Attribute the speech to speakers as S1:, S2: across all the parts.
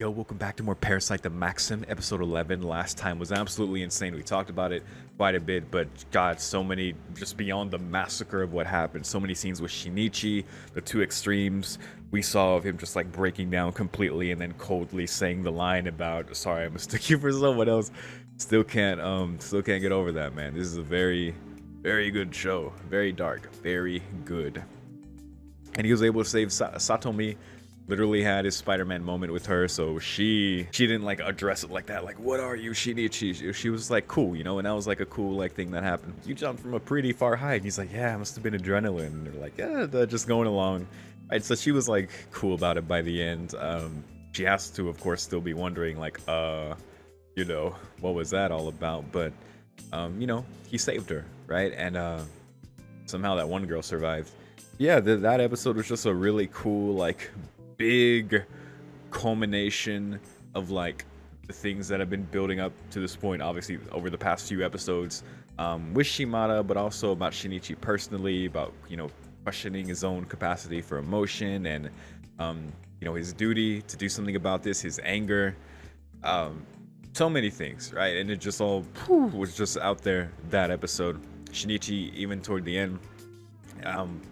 S1: Yo, welcome back to more Parasyte the Maxim, episode 11. Last time was absolutely insane. We talked about it quite a bit, but God, so many, just beyond the massacre of what happened, so many scenes with Shinichi, the two extremes we saw of him just like breaking down completely and then coldly saying the line about, sorry, I mistook you for someone else. Still can't get over that, man. This is a very, very good show. Very dark, very good. And he was able to save Satomi. Literally had his Spider-Man moment with her, so she didn't like address it like that, like, what are you, Shinichi? She was like, cool, and that was like a cool like thing that happened. You jumped from a pretty far height. And he's like, yeah, it must have been adrenaline. And they're like, yeah, they're just going along. Right, so she was like cool about it by the end. She has to, of course, still be wondering like, what was that all about? But he saved her, right? And somehow that one girl survived. Yeah, that episode was just a really cool, like, big culmination of like the things that have been building up to this point, obviously over the past few episodes, with Shimada, but also about Shinichi personally, about questioning his own capacity for emotion and his duty to do something about this, his anger, so many things, right? And it just all was just out there that episode. Shinichi, even toward the end,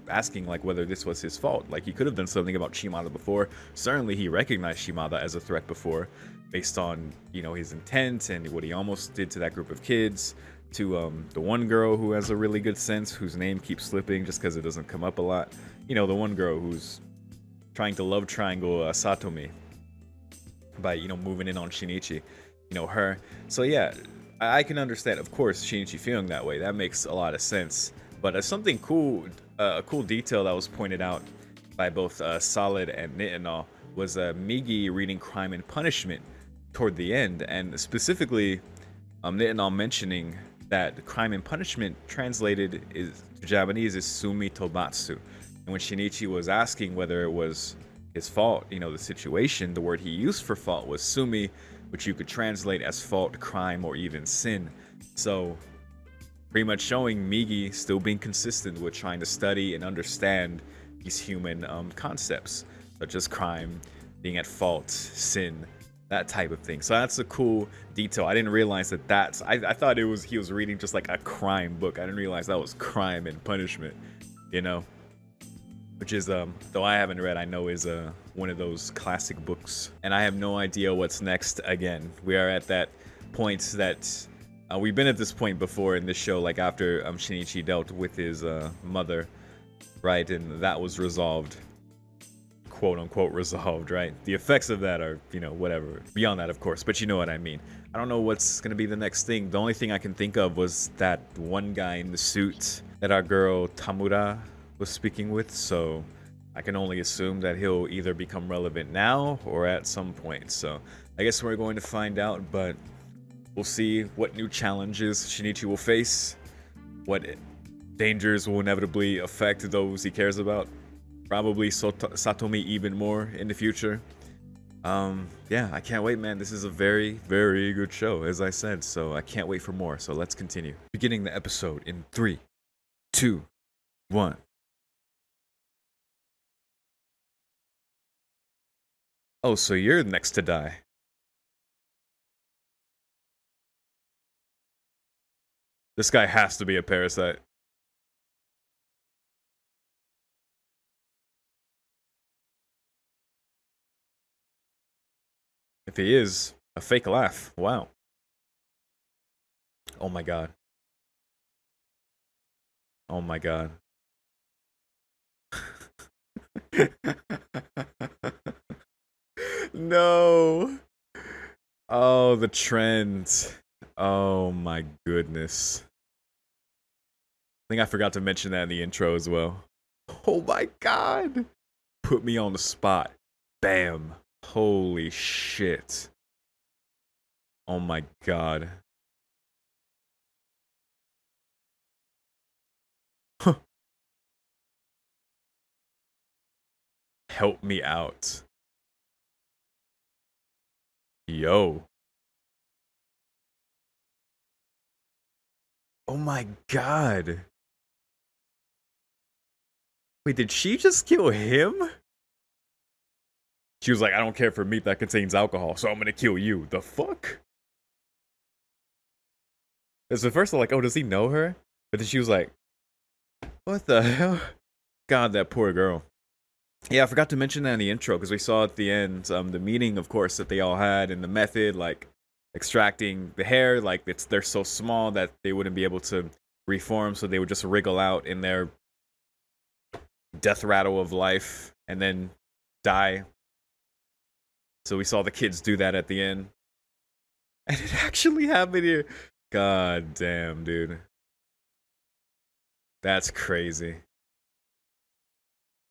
S1: asking like whether this was his fault. Like, he could have done something about Shimada before. Certainly he recognized Shimada as a threat before, based on his intent and what he almost did to that group of kids, to the one girl who has a really good sense, whose name keeps slipping just because it doesn't come up a lot. The one girl who's trying to love triangle Satomi by moving in on Shinichi, her. So yeah, I can understand, of course, Shinichi feeling that way. That makes a lot of sense. But something cool, a cool detail that was pointed out by both Solid and Nitinol was Migi reading Crime and Punishment toward the end, and specifically Nitinol mentioning that Crime and Punishment translated to Japanese is Sumi Tobatsu. And when Shinichi was asking whether it was his fault, the situation, the word he used for fault was Sumi, which you could translate as fault, crime, or even sin. So pretty much showing Migi still being consistent with trying to study and understand these human concepts, such as crime, being at fault, sin, that type of thing. So that's a cool detail. I didn't realize that I thought he was reading just like a crime book. I didn't realize that was Crime and Punishment, which is, though I haven't read, I know is one of those classic books. And I have no idea what's next. Again, we are at that point that we've been at this point before in this show, like after Shinichi dealt with his mother, right? And that was resolved, quote unquote resolved, right? The effects of that are, whatever. Beyond that, of course, but you know what I mean. I don't know what's gonna be the next thing. The only thing I can think of was that one guy in the suit that our girl Tamura was speaking with, so I can only assume that he'll either become relevant now or at some point. So I guess we're going to find out, but we'll see what new challenges Shinichi will face, what dangers will inevitably affect those he cares about. Probably Satomi even more in the future. Yeah, I can't wait, man. This is a very, very good show, as I said, so I can't wait for more. So let's continue. Beginning the episode in 3, 2, 1. Oh, so you're next to die. This guy has to be a parasite. If he is, a fake laugh. Wow. Oh my god. Oh my god. No. Oh, the trend. Oh my goodness. I think I forgot to mention that in the intro as well. Oh my god. Put me on the spot. Bam. Holy shit. Oh my god. Help me out. Yo. Oh my god. Wait, did she just kill him? She was like, I don't care for meat that contains alcohol, so I'm gonna kill you. The fuck? It's the first, I'm like, oh, does he know her? But then she was like, what the hell? God, that poor girl. Yeah, I forgot to mention that in the intro because we saw at the end the meeting, of course, that they all had and the method, like extracting the hair. Like they're so small that they wouldn't be able to reform, so they would just wriggle out in their death rattle of life and then die. So we saw the kids do that at the end, and it actually happened here. God damn, dude, that's crazy.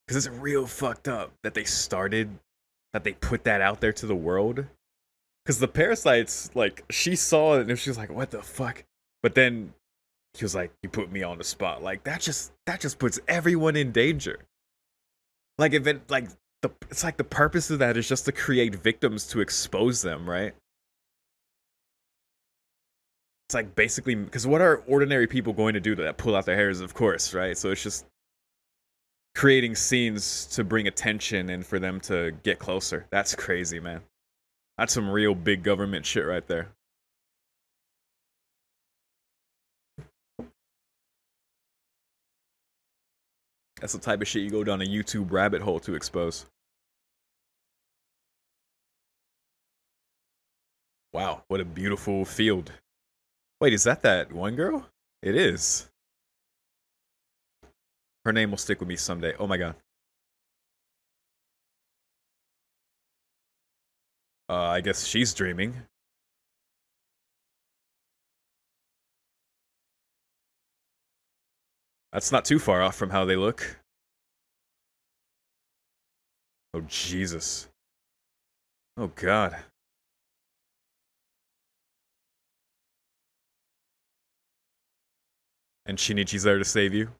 S1: Because it's real fucked up that they put that out there to the world. Because the parasites, like, she saw it and she was like, what the fuck? But then he was like, you put me on the spot. Like, that just puts everyone in danger. Like, if it, like, it's like the purpose of that is just to create victims to expose them, right? It's like basically, because what are ordinary people going to do to that? Pull out their hairs, of course, right? So it's just creating scenes to bring attention and for them to get closer. That's crazy, man. That's some real big government shit right there. That's the type of shit you go down a YouTube rabbit hole to expose. Wow, what a beautiful field. Wait, is that one girl? It is. Her name will stick with me someday. Oh my god. I guess she's dreaming. That's not too far off from how they look. Oh, Jesus. Oh, God. And Shinichi's there to save you.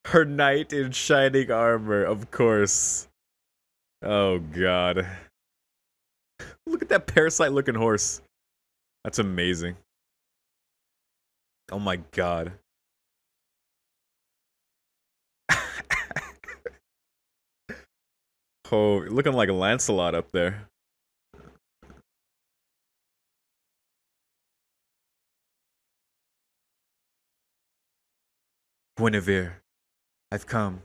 S1: Her knight in shining armor, of course. Oh, God. Look at that parasite-looking horse. That's amazing. Oh, my God. Oh, looking like Lancelot up there. Guinevere, I've come.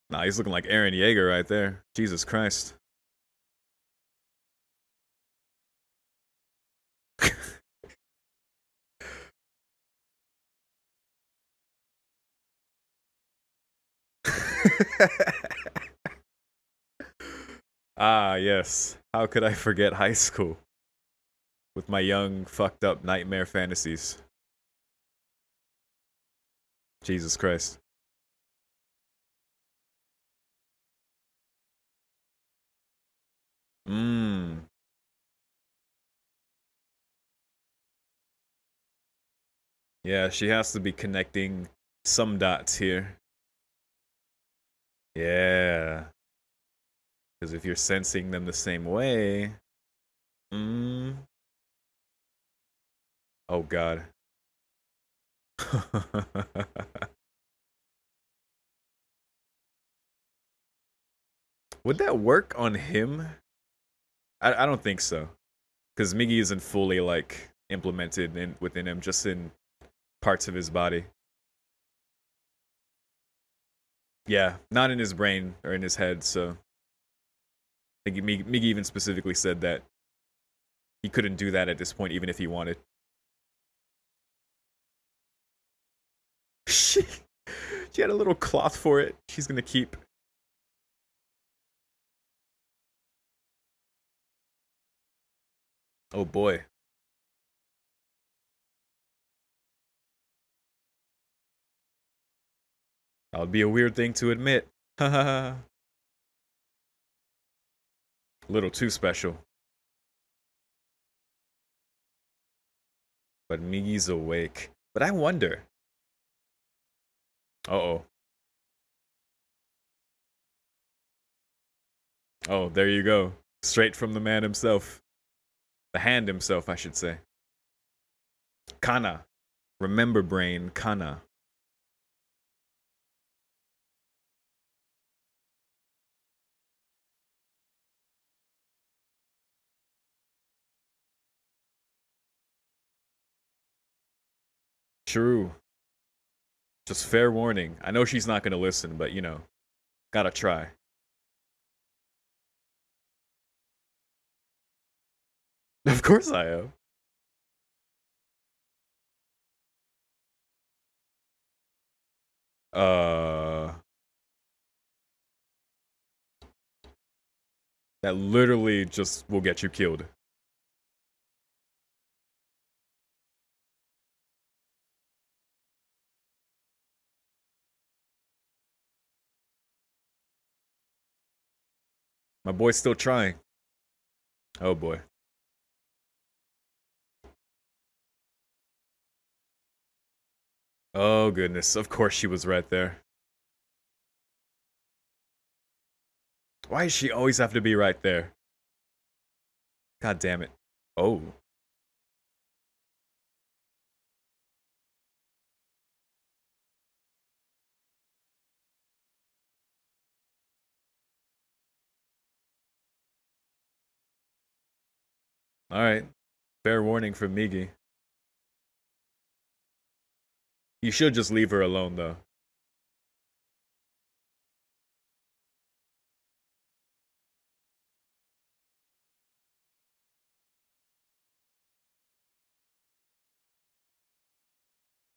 S1: Nah, he's looking like Eren Yeager right there. Jesus Christ. Ah, yes. How could I forget high school? With my young, fucked up nightmare fantasies. Jesus Christ. Mmm. Yeah, she has to be connecting some dots here. Yeah. Because if you're sensing them the same way... Mmm. Oh, God. Would that work on him? I don't think so. Because Migi isn't fully, like, implemented within him, just in parts of his body. Yeah, not in his brain or in his head, so... I think Migi even specifically said that he couldn't do that at this point, even if he wanted. She had a little cloth for it. She's gonna keep. Oh boy. That would be a weird thing to admit. A little too special. But Migi's awake. But I wonder. Uh-oh. Oh, there you go. Straight from the man himself. The hand himself, I should say. Kana. Remember brain, Kana. True. Just fair warning. I know she's not gonna listen, but you know, gotta try. Of course I am. Uh, that literally just will get you killed. My boy's still trying. Oh boy. Oh goodness. Of course she was right there. Why does she always have to be right there? God damn it. Oh. Alright. Fair warning from Migi. You should just leave her alone though.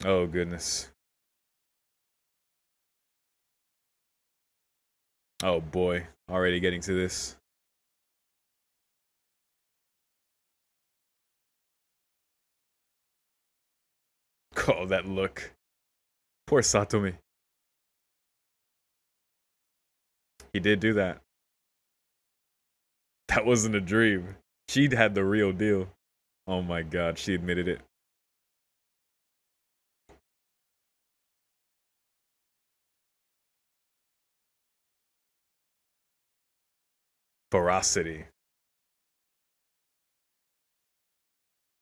S1: Oh goodness. Oh boy. Already getting to this. Oh, that look. Poor Satomi. He did do that. That wasn't a dream. She'd had the real deal. Oh my god, she admitted it. Ferocity.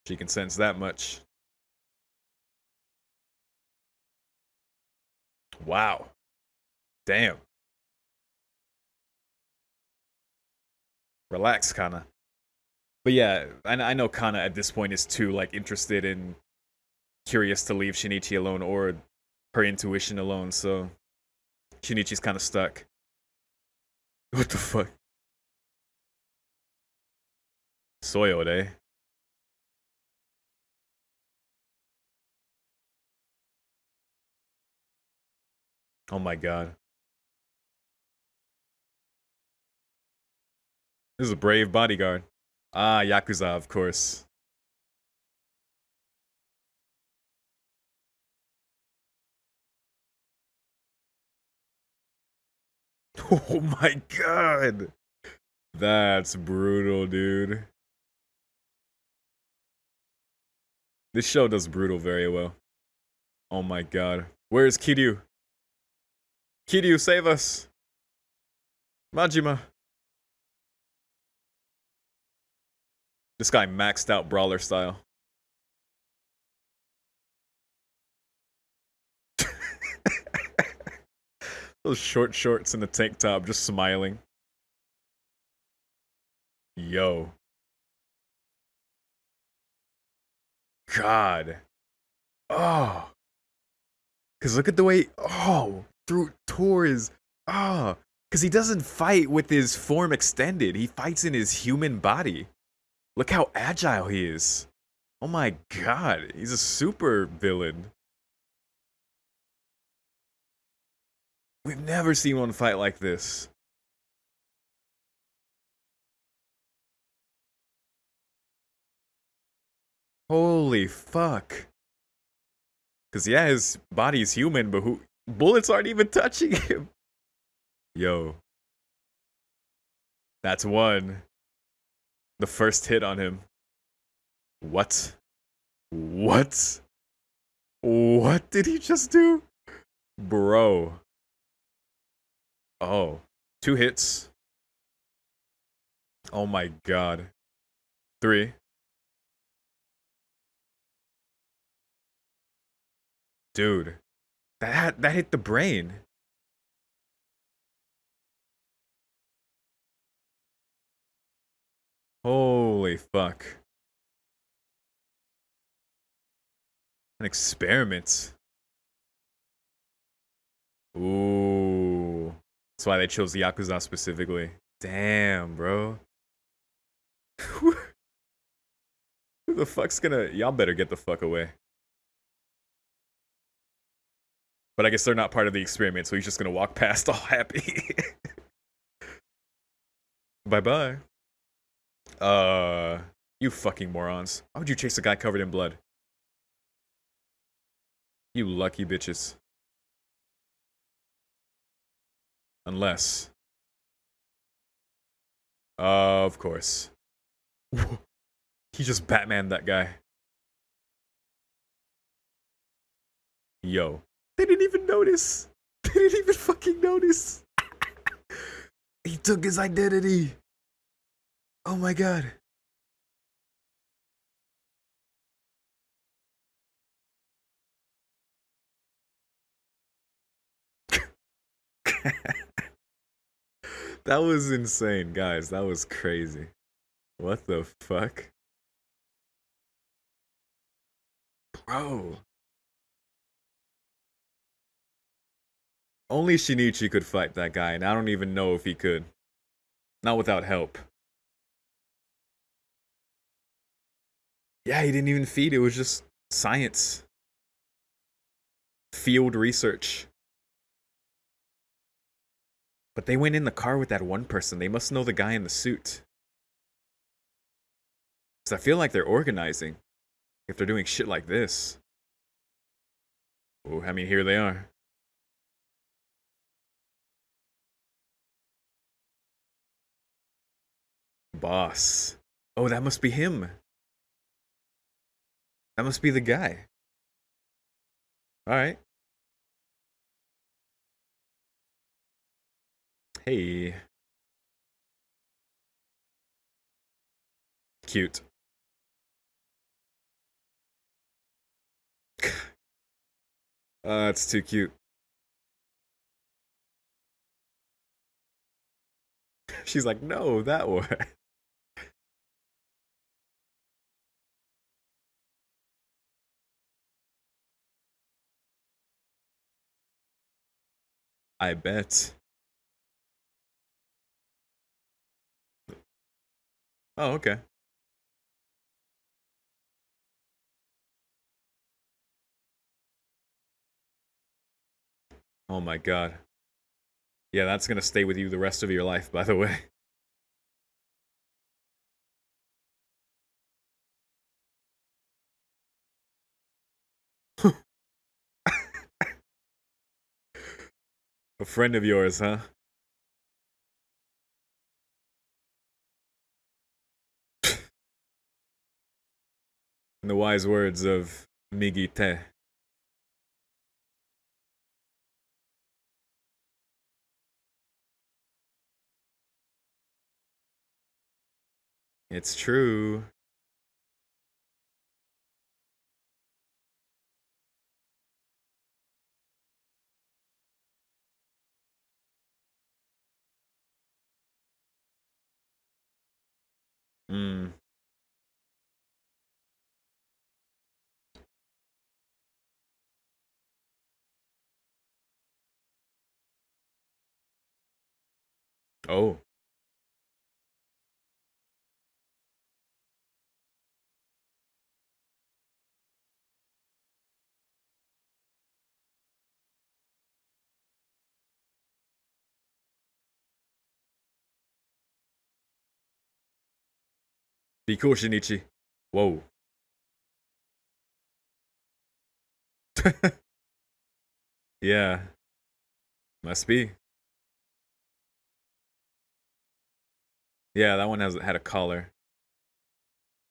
S1: She can sense that much. Wow. Damn. Relax, Kana. But yeah, I know Kana at this point is too like interested and curious to leave Shinichi alone or her intuition alone, so Shinichi's kind of stuck. What the fuck? Soyode. Oh my god. This is a brave bodyguard. Ah, Yakuza, of course. Oh my god. That's brutal, dude. This show does brutal very well. Oh my god. Where's Kiryu? Kiryu, save us! Majima. This guy maxed out brawler style. Those short shorts and the tank top, just smiling. Yo. God. Oh. Cause look at the way, oh, through tours, oh. Cause he doesn't fight with his form extended. He fights in his human body. Look how agile he is. Oh my god, he's a super villain. We've never seen one fight like this. Holy fuck. Cause yeah, his body's human, but who bullets aren't even touching him. Yo. That's one. The first hit on him. What? What? What did he just do? Bro. Oh. 2 hits. Oh my god. 3. Dude, that hit the brain. Holy fuck. An experiment. Ooh. That's why they chose the Yakuza specifically. Damn, bro. Who the fuck's gonna... Y'all better get the fuck away. But I guess they're not part of the experiment, so he's just gonna walk past all happy. Bye-bye. You fucking morons. Why would you chase a guy covered in blood? You lucky bitches. Unless... of course. He just Batmaned that guy. Yo. They didn't even notice. They didn't even fucking notice. He took his identity. Oh my god. That was insane, guys. That was crazy. What the fuck? Bro. Only Shinichi could fight that guy, and I don't even know if he could. Not without help. Yeah, he didn't even feed. It was just science. Field research. But they went in the car with that one person. They must know the guy in the suit. Because I feel like they're organizing. If they're doing shit like this. Oh, I mean, here they are. Boss. Oh, that must be him. That must be the guy. Alright. Hey. Cute. It's too cute. She's like, no, that way. I bet. Oh, okay. Oh my god. Yeah, that's gonna stay with you the rest of your life, by the way. A friend of yours, huh? In the wise words of Migite. It's true. Mm. Oh. Be cool, Shinichi. Whoa. Yeah. Must be. Yeah, that one had a collar.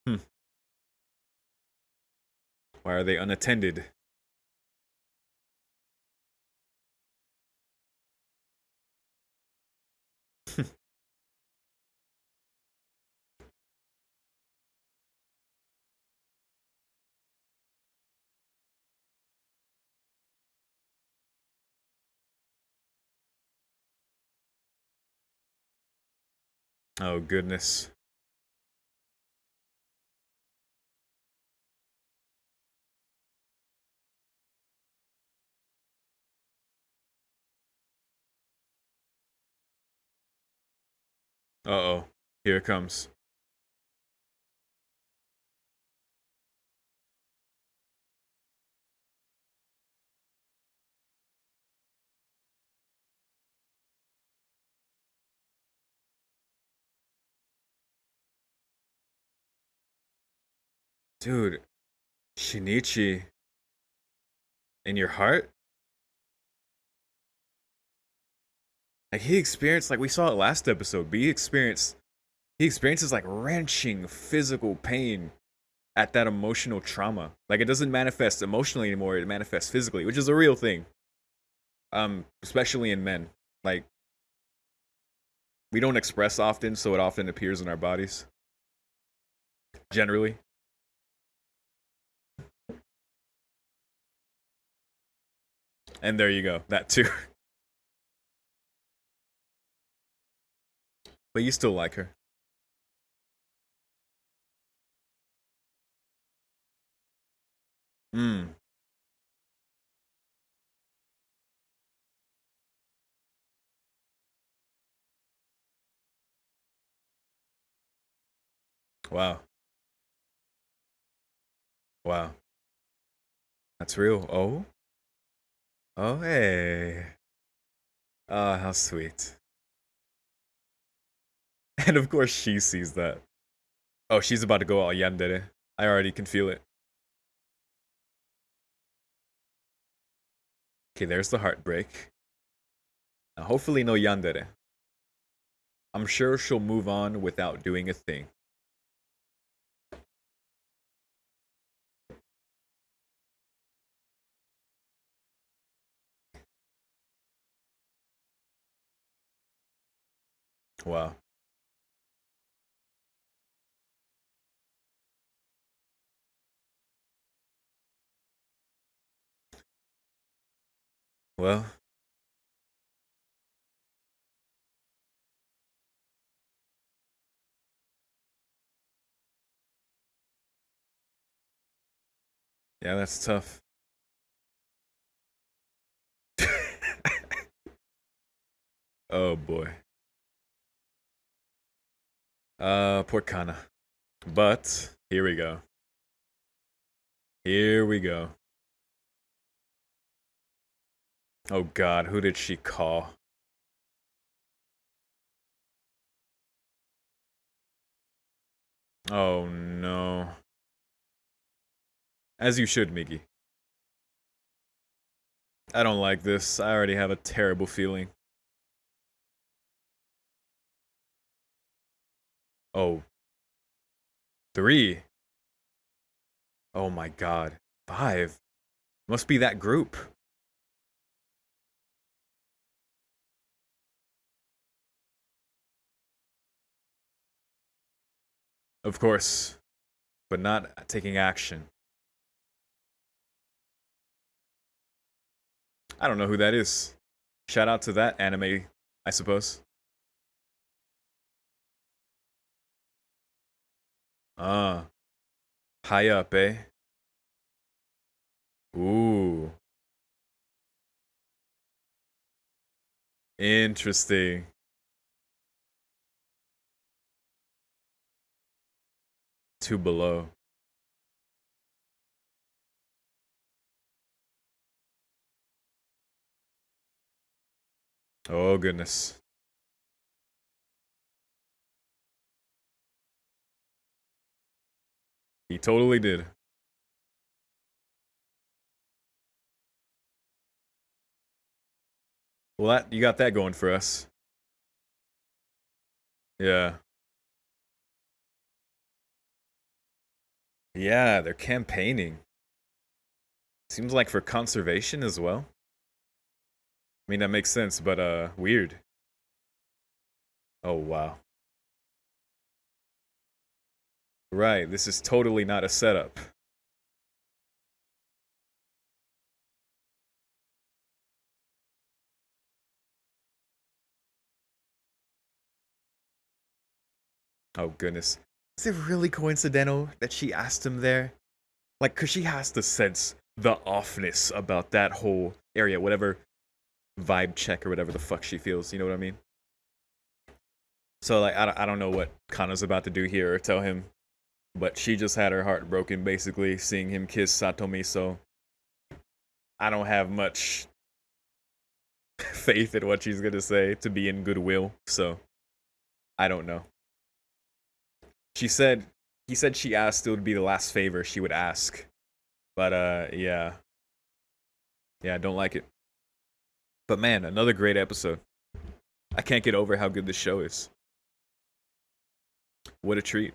S1: Hmm. Why are they unattended? Oh, goodness. Uh-oh. Here it comes. Dude, Shinichi, in your heart? Like he experienced, like we saw it last episode, but he experiences like wrenching physical pain at that emotional trauma. Like it doesn't manifest emotionally anymore, it manifests physically, which is a real thing. Especially in men. Like we don't express often, so it often appears in our bodies. Generally. And there you go. That too. But you still like her. Hmm. Wow. Wow. That's real. Oh? Oh hey. Oh, how sweet. And of course she sees that. Oh, she's about to go all yandere. I already can feel it. Okay, there's the heartbreak. Now, hopefully no yandere. I'm sure she'll move on without doing a thing. Wow. Well, yeah, that's tough. Oh boy. Poor Kana. But here we go. Here we go. Oh god, who did she call? Oh no. As you should, Migi. I don't like this. I already have a terrible feeling. Oh, three. Oh my god. Five. Must be that group. Of course. But not taking action. I don't know who that is. Shout out to that anime, I suppose. Ah, high up, eh? Ooh, interesting. Two below. Oh, goodness. He totally did. Well, that you got that going for us. Yeah. Yeah, they're campaigning. Seems like for conservation as well. I mean, that makes sense, but weird. Oh, wow. Right, this is totally not a setup. Oh goodness. Is it really coincidental that she asked him there? Like, cause she has to sense the offness about that whole area, whatever vibe check or whatever the fuck she feels. You know what I mean? So like, I don't know what Kana's about to do here or tell him, but she just had her heart broken basically seeing him kiss Satomi. So I don't have much faith in what she's gonna say to be in goodwill. So I don't know. She said he said she asked it would be the last favor she would ask. But yeah. Yeah, I don't like it. But man, another great episode. I can't get over how good this show is. What a treat.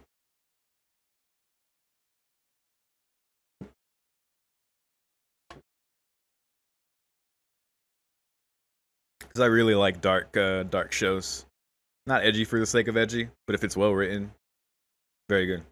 S1: Cuz I really like dark shows. Not edgy for the sake of edgy, but if it's well written, very good.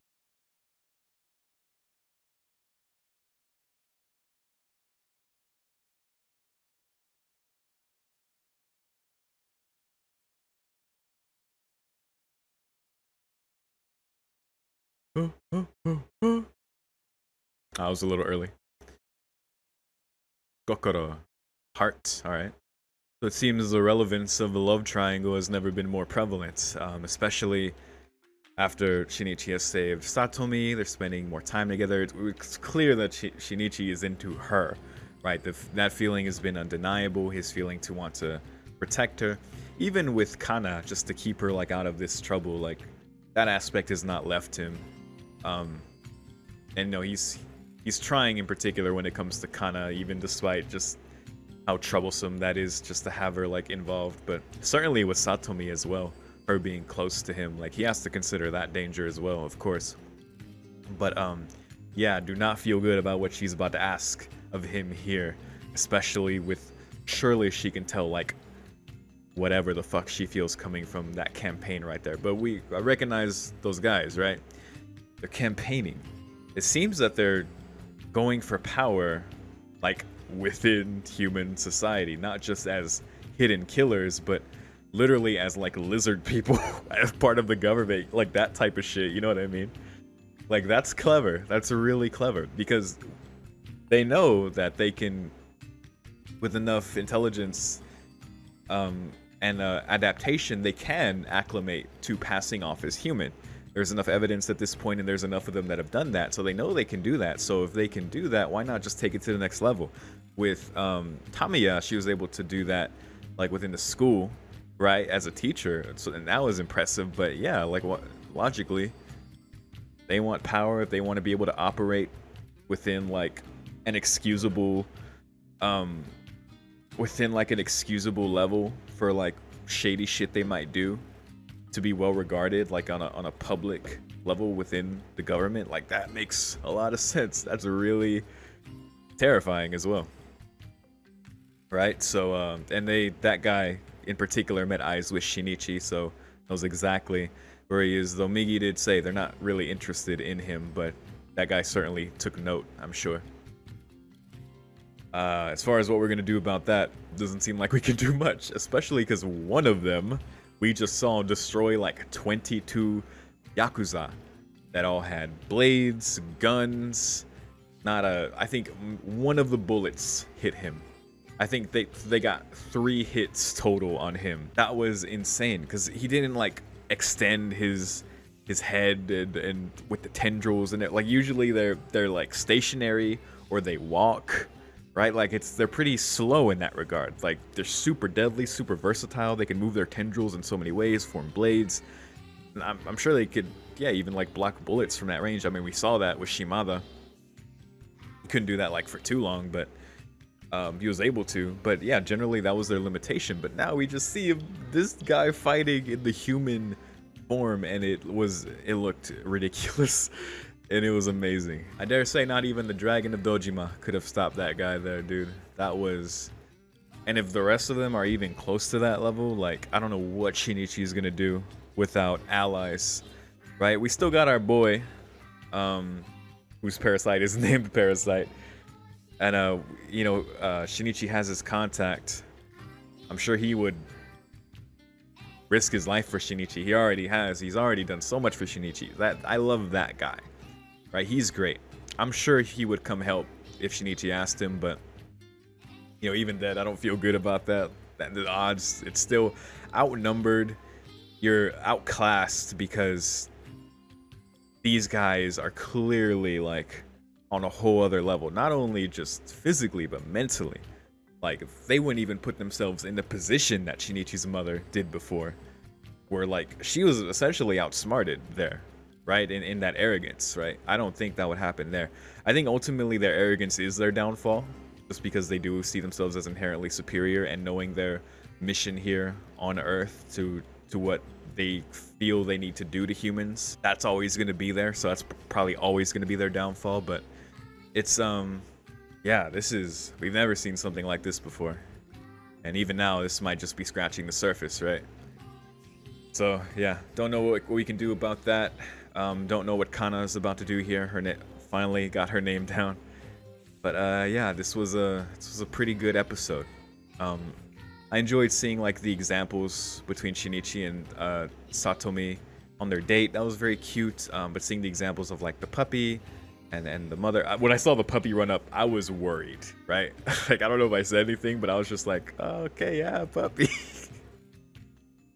S1: I was a little early. Kokoro. Heart. Alright. So it seems the relevance of the love triangle has never been more prevalent, especially after Shinichi has saved Satomi. They're spending more time together. It's clear that Shinichi is into her, right? That feeling has been undeniable. His feeling to want to protect her, even with Kana, just to keep her like out of this trouble. Like that aspect has not left him. And no, he's trying in particular when it comes to Kana, even despite just how troublesome that is just to have her like involved. But certainly with Satomi as well, her being close to him, like he has to consider that danger as well, of course. But yeah, do not feel good about what she's about to ask of him here, especially with surely she can tell like whatever the fuck she feels coming from that campaign right there. But I recognize those guys, right? They're campaigning. It seems that they're going for power like within human society, not just as hidden killers, but literally as like lizard people as part of the government, like that type of shit, you know what I mean? Like that's clever. That's really clever because they know that they can, with enough intelligence and adaptation, they can acclimate to passing off as human. There's enough evidence at this point, and there's enough of them that have done that, so they know they can do that. So if they can do that, why not just take it to the next level? With Tamiya, she was able to do that, like within the school, right, as a teacher. So, and that was impressive. But yeah, like logically, they want power. They want to be able to operate within like an excusable, level for like shady shit they might do, to be well regarded like on a public level within the government. Like that makes a lot of sense. That's really terrifying as well, right? So and that guy in particular met eyes with Shinichi, so knows exactly where he is, though Migi did say they're not really interested in him, but that guy certainly took note, I'm sure. As far as what we're gonna do about that, doesn't seem like we can do much, especially because one of them we just saw destroy like 22 Yakuza that all had blades, guns. I think one of the bullets hit him. I think they got 3 hits total on him. That was insane because he didn't like extend his head and with the tendrils and it. Like usually they're like stationary or they walk. Right, like they're pretty slow in that regard. Like they're super deadly, super versatile. They can move their tendrils in so many ways, form blades. And I'm sure they could, yeah, even like block bullets from that range. I mean, we saw that with Shimada. He couldn't do that like for too long, but he was able to. But yeah, generally that was their limitation. But now we just see this guy fighting in the human form, and it looked ridiculous. And it was amazing. I dare say not even the Dragon of Dojima could have stopped that guy there, dude. That was... And if the rest of them are even close to that level, like, I don't know what Shinichi is gonna do without allies, right? We still got our boy, whose Parasyte is named Parasyte. And, Shinichi has his contact. I'm sure he would risk his life for Shinichi. He already has. He's already done so much for Shinichi. That I love that guy. Right? He's great. I'm sure he would come help if Shinichi asked him, but you know, even then, I don't feel good about that. The odds, it's still outnumbered. You're outclassed because these guys are clearly like on a whole other level. Not only just physically, but mentally. Like, they wouldn't even put themselves in the position that Shinichi's mother did before, where like she was essentially outsmarted there, right? In that arrogance, right? I don't think that would happen there. I think ultimately their arrogance is their downfall, just because they do see themselves as inherently superior, and knowing their mission here on Earth to what they feel they need to do to humans, that's always going to be there. So that's probably always going to be their downfall. But it's yeah, we've never seen something like this before, and even now this might just be scratching the surface, right? So yeah, don't know what we can do about that. Don't know what Kana is about to do here. Finally got her name down. But yeah, this was a pretty good episode. I enjoyed seeing like the examples between Shinichi and Satomi on their date. That was very cute. But seeing the examples of like the puppy and the mother, when I saw the puppy run up, I was worried, right? Like, I don't know if I said anything, but I was just like, oh, okay, yeah, puppy.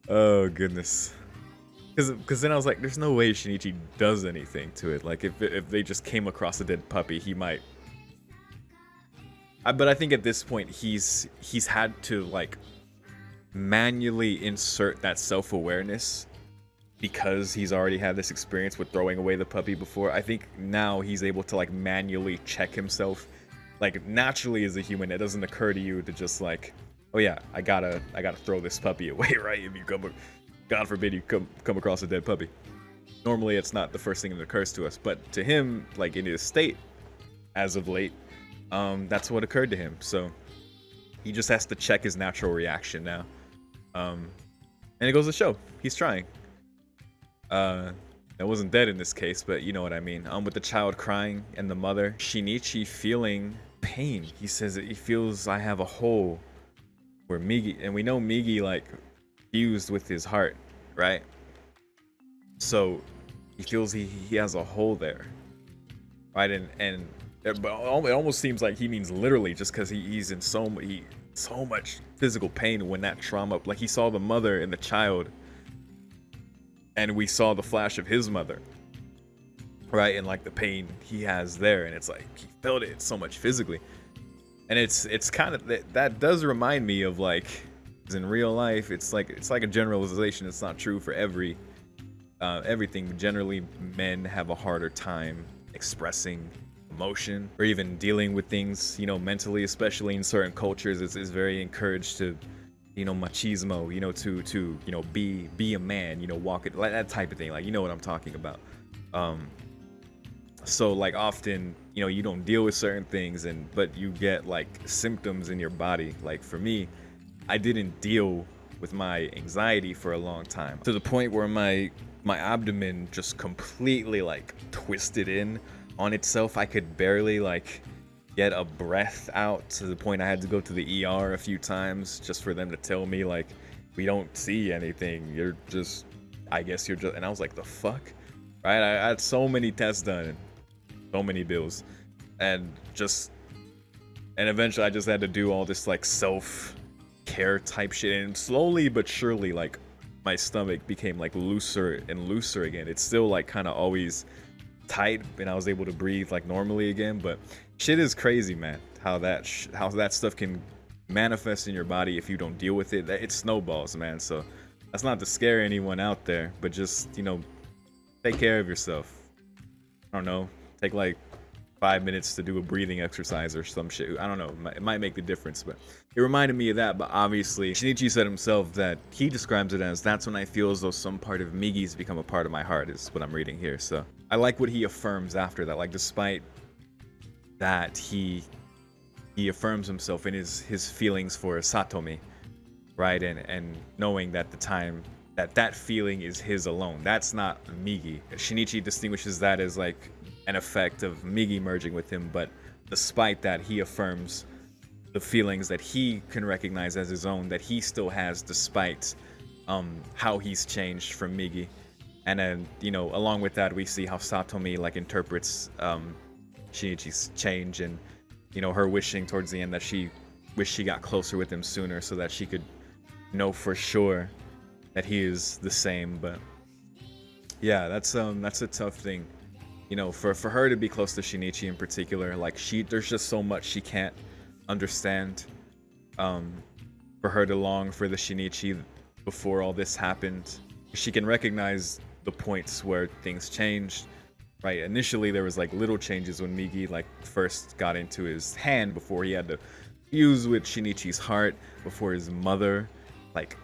S1: Oh goodness. Because then I was like, there's no way Shinichi does anything to it. Like, if they just came across a dead puppy, he might. But I think at this point he's had to like manually insert that self-awareness because he's already had this experience with throwing away the puppy before. I think now he's able to like manually check himself. Like, naturally as a human, it doesn't occur to you to just like, oh yeah, I gotta throw this puppy away, right? If you God forbid you come across a dead puppy. Normally it's not the first thing that occurs to us, but to him, like in his state as of late, that's what occurred to him. So he just has to check his natural reaction now. And it goes to show he's trying. It wasn't dead in this case, but you know what I mean. With the child crying and the mother, Shinichi feeling pain. He says that he feels I have a hole where Migi, and we know Migi like fused with his heart, right? So he feels he has a hole there, right? And it almost seems like he means literally, just because he's in so much physical pain when that trauma, like he saw the mother and the child, and we saw the flash of his mother, right? And like the pain he has there, and it's like he felt it so much physically, and it's kind of that does remind me of like, in real life, it's like a generalization. It's not true for everything. Generally, men have a harder time expressing emotion or even dealing with things, you know, mentally, especially in certain cultures. It's very encouraged to, you know, machismo, you know, to you know, be a man, you know, walk it, like that type of thing, like, you know what I'm talking about. So like often, you know, you don't deal with certain things, but you get like symptoms in your body. Like for me, I didn't deal with my anxiety for a long time, to the point where my abdomen just completely like twisted in on itself. I could barely like get a breath out, to the point I had to go to the ER a few times just for them to tell me like, we don't see anything, you're just, I guess you're just, and I was like, the fuck, right? I had so many tests done, so many bills, and eventually I just had to do all this like self-care type shit, and slowly but surely like my stomach became like looser and looser again. It's still like kind of always tight, and I was able to breathe like normally again, but shit is crazy, man, how that stuff can manifest in your body if you don't deal with it. It snowballs, man. So that's not to scare anyone out there, but just, you know, take care of yourself. I don't know, take like 5 minutes to do a breathing exercise or some shit. I don't know, it might make the difference, but it reminded me of that. But obviously Shinichi said himself that he describes it as, that's when I feel as though some part of Migi's become a part of my heart, is what I'm reading here. So I like what he affirms after that. Like, despite that, he affirms himself in his feelings for Satomi, right? And knowing that the time that feeling is his alone, that's not Migi. Shinichi distinguishes that as like an effect of Migi merging with him, but despite that, he affirms the feelings that he can recognize as his own, that he still has, despite how he's changed from Migi. And then, along with that, we see how Satomi like interprets Shinichi's change, and her wishing towards the end that she wished she got closer with him sooner so that she could know for sure that he is the same. But yeah, that's a tough thing, for her to be close to Shinichi in particular. Like, there's just so much she can't understand. For her to long for the Shinichi before all this happened, she can recognize the points where things changed. Right, initially there was like little changes when Migi like first got into his hand, before he had to fuse with Shinichi's heart, before his mother, like,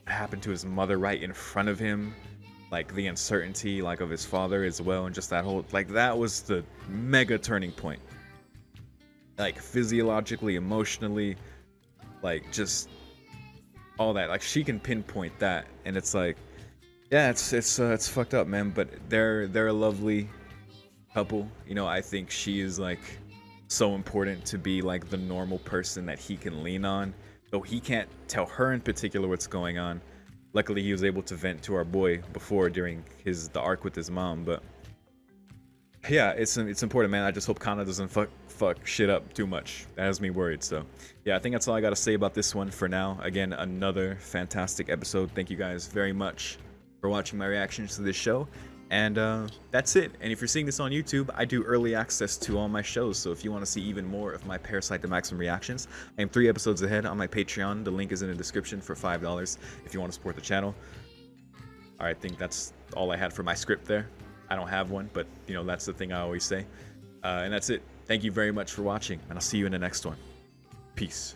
S1: happened to his mother right in front of him, like the uncertainty like of his father as well, and just that whole, like, that was the mega turning point, like physiologically, emotionally, like just all that. Like, she can pinpoint that, and it's like, yeah, it's fucked up, man. But they're a lovely couple. I think she is like so important to be like the normal person that he can lean on, though he can't tell her in particular what's going on. Luckily, he was able to vent to our boy before during the arc with his mom. But yeah, it's important, man. I just hope Kana doesn't fuck shit up too much. That has me worried. So yeah, I think that's all I gotta say about this one for now. Again, another fantastic episode. Thank you guys very much for watching my reactions to this show, and that's it. And if you're seeing this on YouTube, I do early access to all my shows, so if you want to see even more of my Parasyte to Maxim reactions, I am 3 episodes ahead on my Patreon. The link is in the description for $5 if you want to support the channel. I think that's all I had for my script there. I don't have one, but that's the thing I always say. And that's it. Thank you very much for watching, and I'll see you in the next one. Peace.